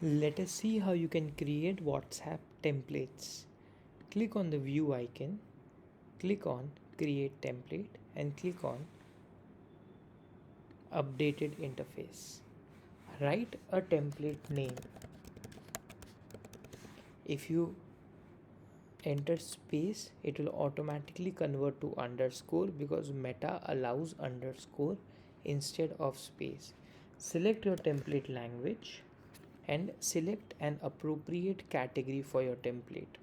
Let us see how you can create WhatsApp templates. Click on the view icon, click on create template and click on updated interface. Write a template name. If you enter space, it will automatically convert to underscore because Meta allows underscore instead of space. Select your template language and select an appropriate category for your template.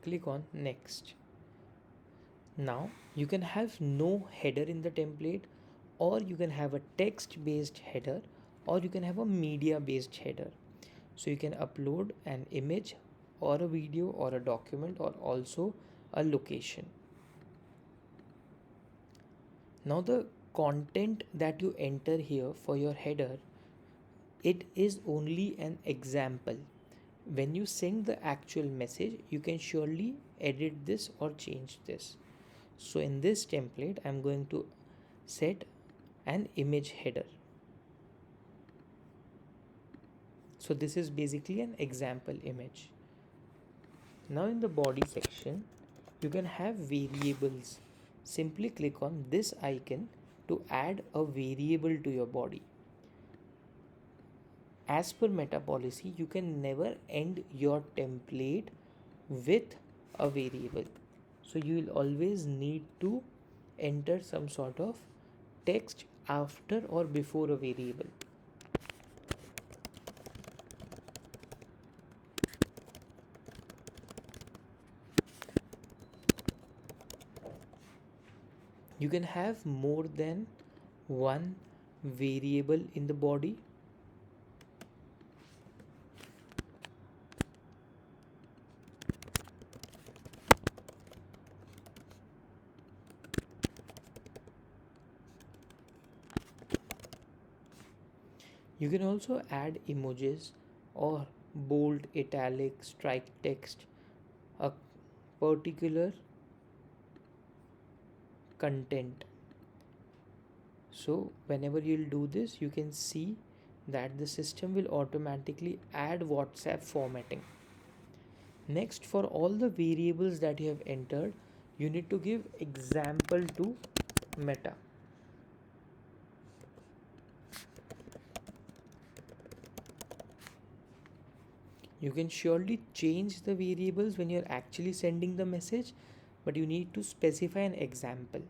Click on next. Now you can have no header in the template, or you can have a text based header, or you can have a media based header. So you can upload an image or a video or a document or also a location. Now the content that you enter here for your header, it is only an example. When you send the actual message, you can surely edit this or change this. So in this template, I'm going to set an image header. So this is basically an example image. Now in the body section, you can have variables. Simply click on this icon to add a variable to your body. As per Meta policy, you can never end your template with a variable. So you will always need to enter some sort of text after or before a variable. You can have more than one variable in the body. You can also add emojis or bold, italic, strike text, a particular content. So whenever you'll do this, you can see that the system will automatically add WhatsApp formatting. Next, for all the variables that you have entered, you need to give example to Meta. You can surely change the variables when you're actually sending the message, but you need to specify an example.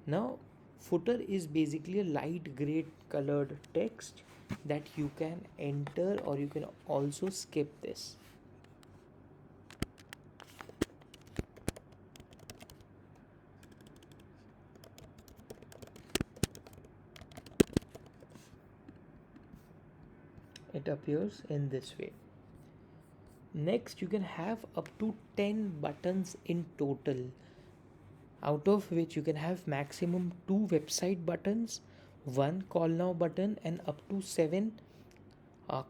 Now, footer is basically a light gray colored text that you can enter, or you can also skip this. It appears in this way. Next, you can have up to 10 buttons in total, out of which you can have maximum 2 website buttons, 1 call now button, and up to 7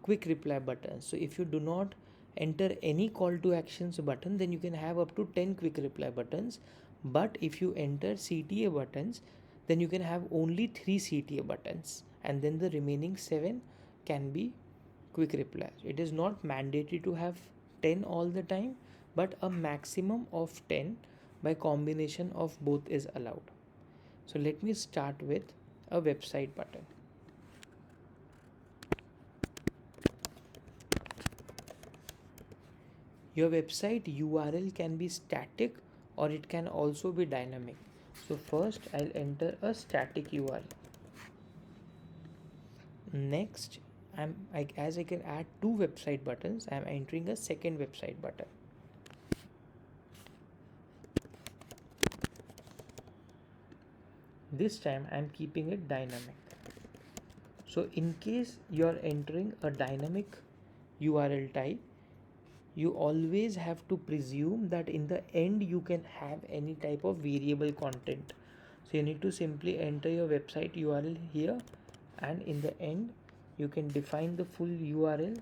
quick reply buttons. So if you do not enter any call to actions button, then you can have up to 10 quick reply buttons. But if you enter CTA buttons, then you can have only 3 CTA buttons, and then the remaining 7 can be quick replies. It is not mandatory to have 10 all the time, but a maximum of 10 by combination of both is allowed. So let me start with a website button. Your website URL can be static or it can also be dynamic. So first I'll enter a static URL. Next, as I can add 2 website buttons, I'm entering a second website button. This time I'm keeping it dynamic. So in case you're entering a dynamic URL type, you always have to presume that in the end you can have any type of variable content. So you need to simply enter your website URL here, and in the end you can define the full URL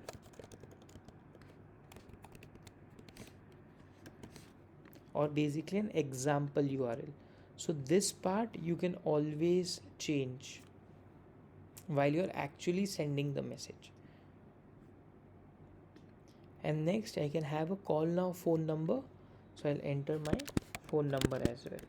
or basically an example URL. So this part you can always change while you're actually sending the message. And next I can have a call now phone number, so I'll enter my phone number as well.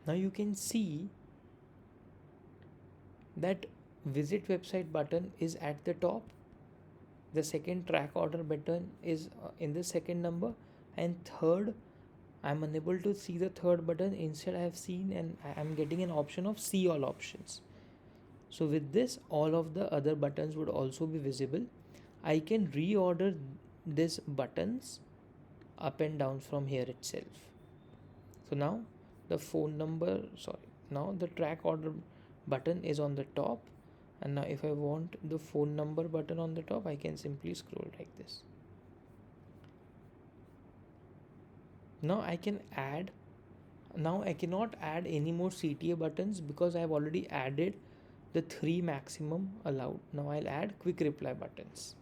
Now you can see that visit website button is at the top, the second track order button is in the second number, and third I'm unable to see the third button. Instead I have seen and I'm getting an option of see all options. So with this, all of the other buttons would also be visible. I can reorder these buttons up and down from here itself. So now the phone number, sorry, now the track order button is on the top, and now if I want the phone number button on the top, I can simply scroll like this. Now I can add, now I cannot add any more CTA buttons because I have already added the 3 maximum allowed. Now I'll add quick reply buttons.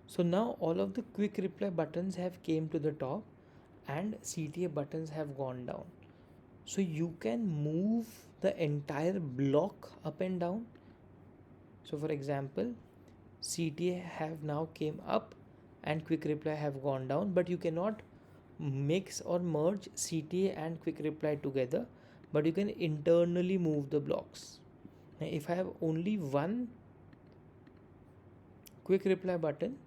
So now all of the quick reply buttons have came to the top and CTA buttons have gone down. So you can move the entire block up and down. So for example, CTA have now came up and quick reply have gone down, but you cannot mix or merge CTA and quick reply together, but you can internally move the blocks. Now if I have only one quick reply button,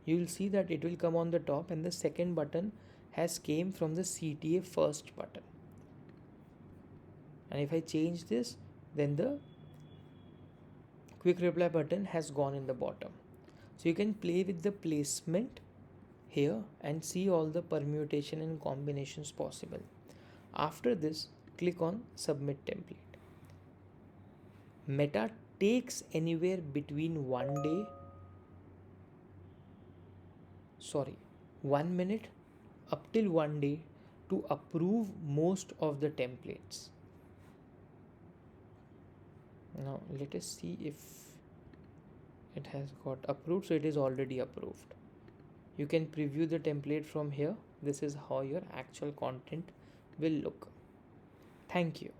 you will see that it will come on the top and the second button has came from the CTA first button. And if I change this, then the quick reply button has gone in the bottom. So you can play with the placement here and see all the permutation and combinations possible. After this, click on submit template. Meta takes anywhere between 1 minute up till 1 day to approve most of the templates. Now let us see if it has got approved. So it is already approved. You can preview the template from here. This is how your actual content will look. Thank you.